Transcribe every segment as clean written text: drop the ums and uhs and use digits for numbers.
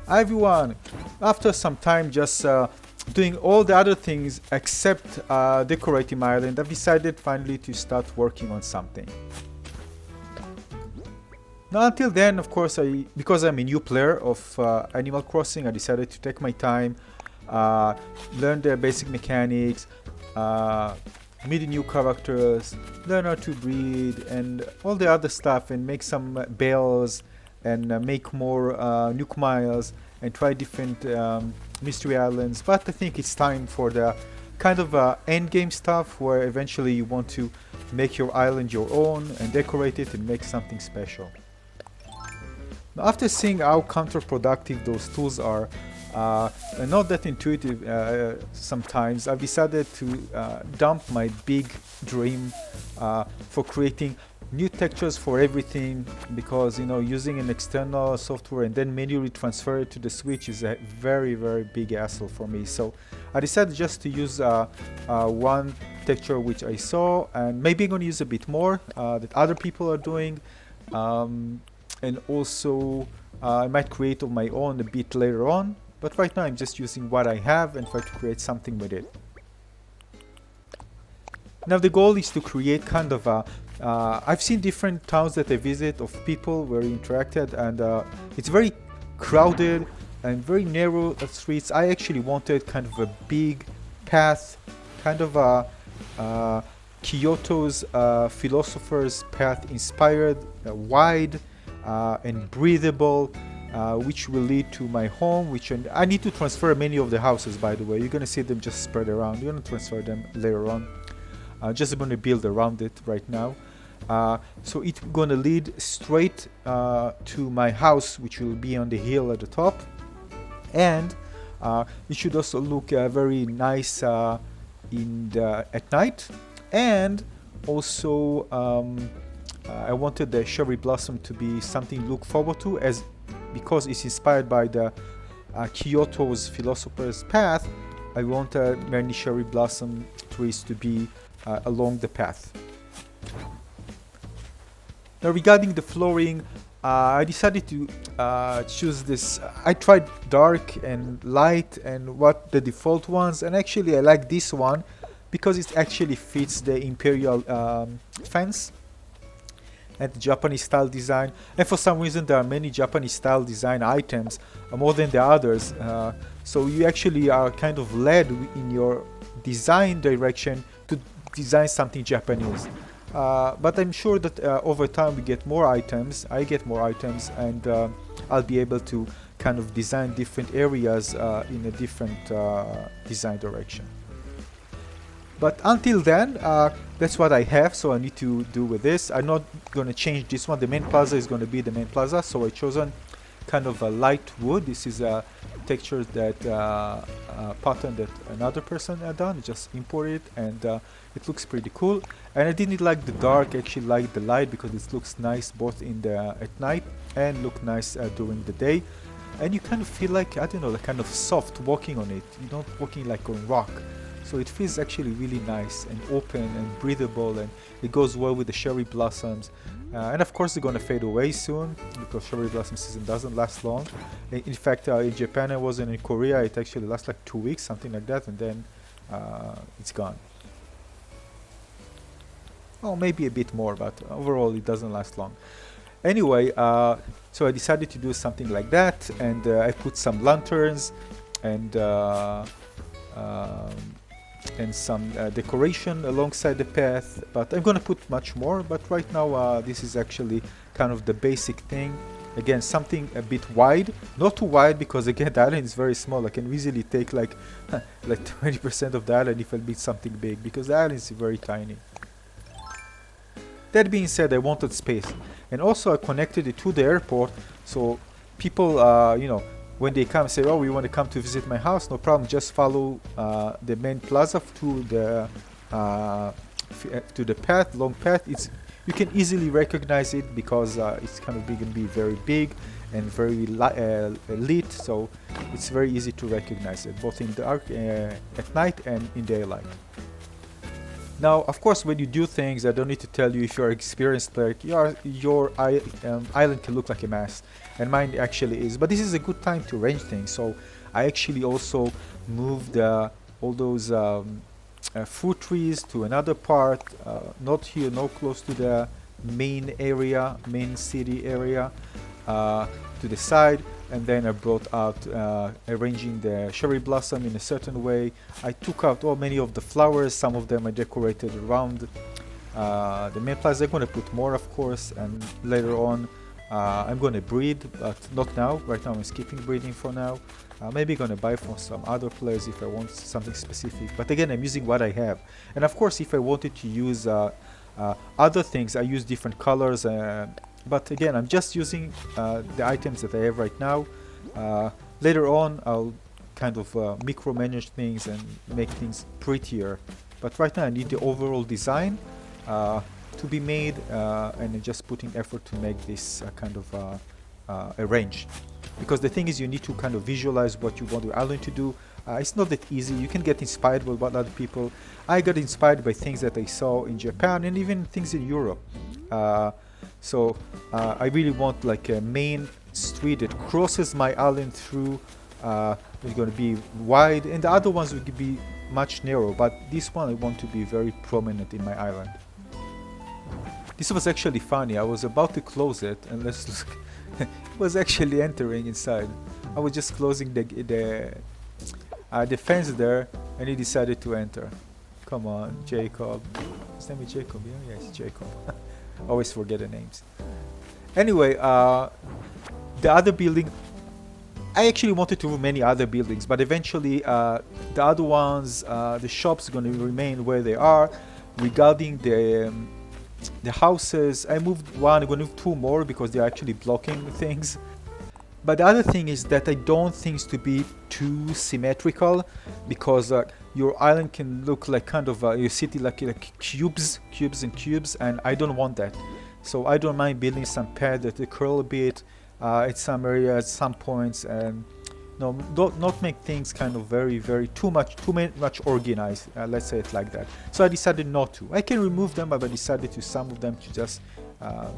Hi everyone! After some time just doing all the other things except decorating my island, I've decided finally to start working on something. Now until then, of course, because I'm a new player of Animal Crossing, I decided to take my time, learn the basic mechanics, meet new characters, learn how to breed and all the other stuff, and make some bells and make more nuke miles and try different mystery islands. But I think it's time for the kind of end game stuff where eventually you want to make your island your own and decorate it and make something special. Now, after seeing how counterproductive those tools are, and not that intuitive sometimes, I've decided to dump my big dream for creating new textures for everything, because using an external software and then manually transfer it to the Switch is a very big hassle for me. So I decided just to use one texture which I saw, and maybe I'm going to use a bit more that other people are doing, and also I might create on my own a bit later on, but right now I'm just using what I have and try to create something with it. Now the goal is to create kind of a I've seen different towns that I visit of people where we interacted, and it's very crowded and very narrow streets. I actually wanted kind of a big path, kind of a Kyoto's Philosopher's path inspired, wide and breathable, which will lead to my home, which I need to transfer many of the houses, by the way. You're gonna see them just spread around. You're gonna transfer them later on. Just going to build around it right now. So it's going to lead straight to my house, which will be on the hill at the top, and it should also look very nice at night. And also I wanted the cherry blossom to be something to look forward to, as because it's inspired by the Kyoto's Philosopher's Path. I want many cherry blossom trees to be along the path. Now regarding the flooring, I decided to choose this. I tried dark and light and what the default ones, and actually I like this one because it actually fits the Imperial fence and the Japanese style design. And for some reason there are many Japanese style design items more than the others, so you actually are kind of led in your design direction to design something Japanese. But I'm sure that over time we get more items, I get more items, and I'll be able to kind of design different areas in a different design direction. But until then, that's what I have, so I need to do with this. I'm not going to change this one. The main plaza is going to be the main plaza, so I chosen kind of a light wood. This is a texture that pattern that another person had done. Just import it, and it looks pretty cool. And I didn't like the dark, I actually like the light because it looks nice both in the at night and look nice during the day. And you kind of feel like, I don't know, like kind of soft walking on it. You're not walking like on rock. So it feels actually really nice and open and breathable, and it goes well with the cherry blossoms. And of course they're gonna fade away soon because cherry blossom season doesn't last long. In fact, in Japan I was, and in Korea it actually lasts like 2 weeks, something like that, and then it's gone. Oh, maybe a bit more, but overall it doesn't last long. Anyway, so I decided to do something like that, and I put some lanterns and some decoration alongside the path, but I'm gonna put much more. But right now this is actually kind of the basic thing. Again, something a bit wide, not too wide because again the island is very small. I can easily take like 20% of the island if I build something big, because the island is very tiny. That being said, I wanted space, and also I connected it to the airport, so people when they come say, oh, we want to come to visit my house, no problem, just follow the main plaza to the path, long path. You can easily recognize it because it's kind of going to be very big and very lit, so it's very easy to recognize it both in the dark at night and in daylight. Now, of course, when you do things, I don't need to tell you, if you're experienced player, your island can look like a mess. and mine actually is. But this is a good time to arrange things. So I actually also moved all those fruit trees to another part, not here, not close to the main area, main city area, to the side. And then I brought out arranging the cherry blossom in a certain way. I took out many of the flowers. Some of them I decorated around the main plaza. I'm going to put more, of course, and later on I'm going to breed, but not now. Right now I'm skipping breeding for now. Maybe going to buy from some other players if I want something specific. But again, I'm using what I have. And of course, if I wanted to use other things, I use different colors. But again, I'm just using the items that I have right now. Later on, I'll kind of micromanage things and make things prettier. But right now, I need the overall design to be made, and just putting effort to make this kind of arranged. Because the thing is, you need to kind of visualize what you want your island to do. It's not that easy. You can get inspired by what other people. I got inspired by things that I saw in Japan and even things in Europe. So I really want like a main street that crosses my island through. It's going to be wide, and the other ones will be much narrower. But this one I want to be very prominent in my island. This was actually funny. I was about to close it, and let's look. It was actually entering inside. I was just closing the fence there, and he decided to enter. Come on, Jacob. His name is Jacob, yeah? Yes, Jacob. Always forget the names. Anyway, the other building, I actually wanted to do many other buildings, but eventually the other ones, the shops are going to remain where they are. Regarding the houses, I moved one, I'm going to move two more because they're actually blocking things. But the other thing is that I don't want things to be too symmetrical, because your island can look like kind of your city like cubes, and I don't want that. So I don't mind building some pads that curl a bit at some areas, some points, and no, not make things kind of very too much organized. Let's say it like that. So I decided not to. I can remove them, but I decided to some of them to just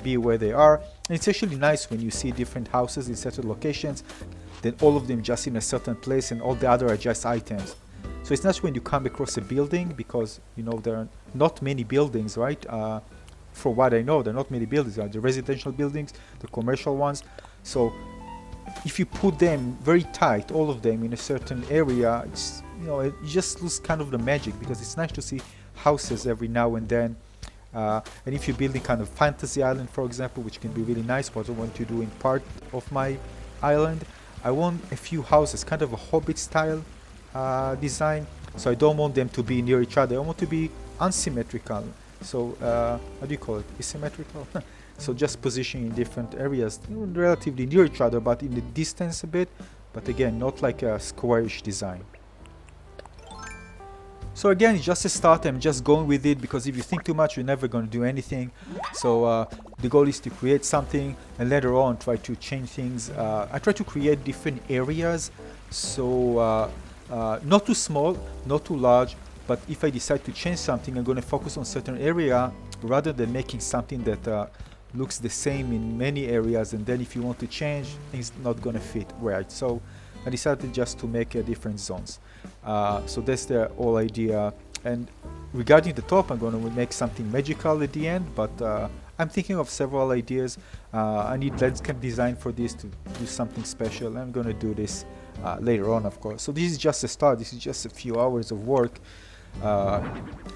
be where they are. And it's actually nice when you see different houses in certain locations, then all of them just in a certain place, and all the other are just items. So it's nice when you come across a building, because you know there are not many buildings, right? For what I know, there are not many buildings. There are the residential buildings, the commercial ones. So if you put them very tight, all of them in a certain area, it's, you know, you just lose kind of the magic, because it's nice to see houses every now and then. And if you're building kind of fantasy island, for example, which can be really nice, what I want to do in part of my island, I want a few houses, kind of a Hobbit style design. So I don't want them to be near each other. I want to be unsymmetrical. So how do you call it? Asymmetrical? So just positioning in different areas, relatively near each other, but in the distance a bit. But again, not like a squarish design. So again, it's just a start. I'm just going with it, because if you think too much, you're never going to do anything. So the goal is to create something, and later on try to change things. I try to create different areas. So not too small, not too large. But if I decide to change something, I'm going to focus on certain area rather than making something that looks the same in many areas, and then if you want to change, things not going to fit right. So I decided just to make different zones. So that's the whole idea. And regarding the top, I'm going to make something magical at the end, but I'm thinking of several ideas. I need landscape design for this to do something special. I'm going to do this later on, of course. So this is just a start. This is just a few hours of work.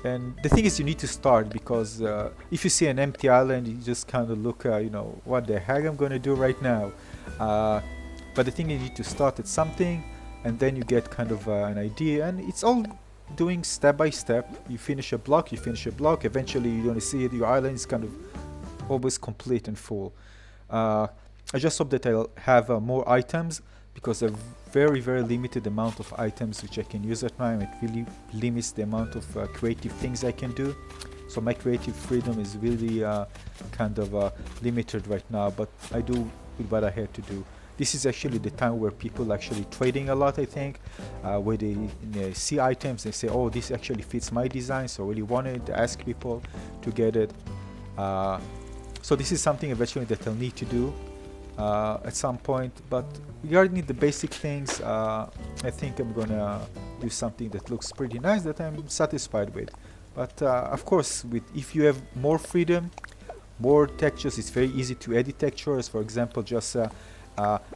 And the thing is, you need to start, because if you see an empty island, you just kind of look, you know, what the heck I'm going to do right now. But the thing is, you need to start at something, and then you get kind of an idea, and it's all doing step by step. You finish a block, eventually you're going to see it, your island is kind of always complete and full. I just hope that I'll have more items, because a very limited amount of items which I can use at time. It really limits the amount of creative things I can do. So my creative freedom is really kind of limited right now, but I do with what I had to do. This is actually the time where people actually trading a lot, I think, where they see items and say, oh, this actually fits my design, so I really wanted to ask people to get it. So this is something eventually that I'll need to do. at some point. But regarding the basic things, I think I'm gonna do something that looks pretty nice, that I'm satisfied with. But of course, if you have more freedom, more textures, it's very easy to edit textures. For example, just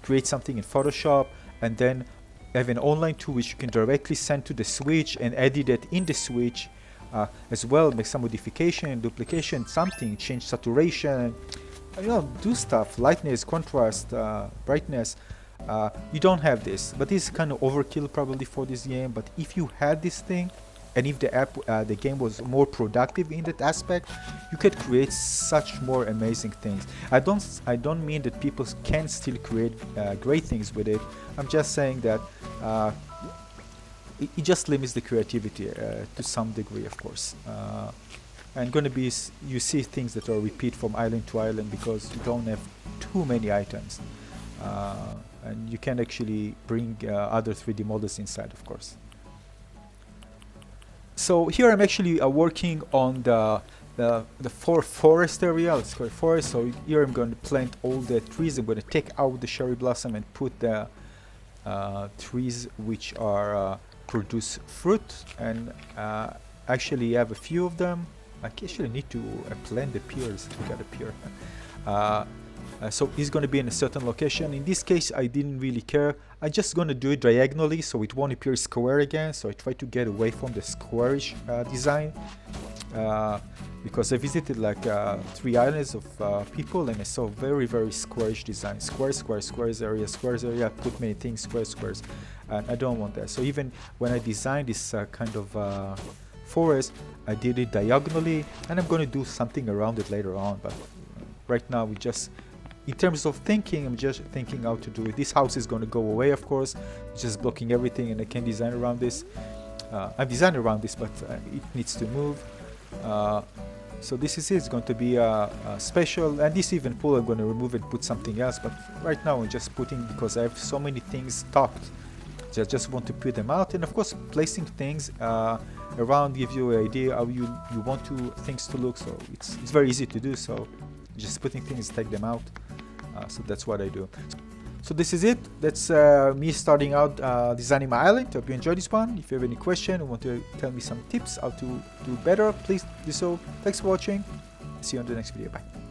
create something in Photoshop and then have an online tool which you can directly send to the switch and edit it in the switch as well. Make some modification, duplication, something, change saturation, do stuff, lightness, contrast, brightness. You don't have this, but this is kind of overkill probably for this game. But if you had this thing, and if the game was more productive in that aspect, you could create such more amazing things. I don't mean that people can still create great things with it. I'm just saying that it just limits the creativity to some degree, of course. And gonna be you see things that are repeat from island to island because you don't have too many items, and you can actually bring other 3D models inside, of course. So here I'm actually working on the forest area. Let's call it forest. So here I'm going to plant all the trees. I'm going to take out the cherry blossom and put the trees which are produce fruit, and actually have a few of them. I actually need to plant the pears. We got a pear. So it's going to be in a certain location. In this case, I didn't really care. I'm just going to do it diagonally so it won't appear square again. So I try to get away from the squarish design because I visited like 3 islands of people, and I saw very squarish design. Squares area, put many things, squares. And I don't want that. So even when I designed this kind of forest, I did it diagonally, and I'm going to do something around it later on. But right now we just, in terms of thinking, I'm just thinking how to do it. This house is going to go away, of course. It's just blocking everything, and I can design around this. I've designed around this, but it needs to move. So this is it. It's going to be special. And this even pool, I'm going to remove it, put something else. But right now I'm just putting, because I have so many things stocked. I just want to put them out. And of course, placing things around gives you an idea how you want things to look. So it's very easy to do. So just putting things, take them out. So that's what I do. So this is it. That's me starting out designing my island. Hope you enjoyed this one. If you have any question or want to tell me some tips how to do better, please do so. Thanks for watching. See you on the next video. Bye.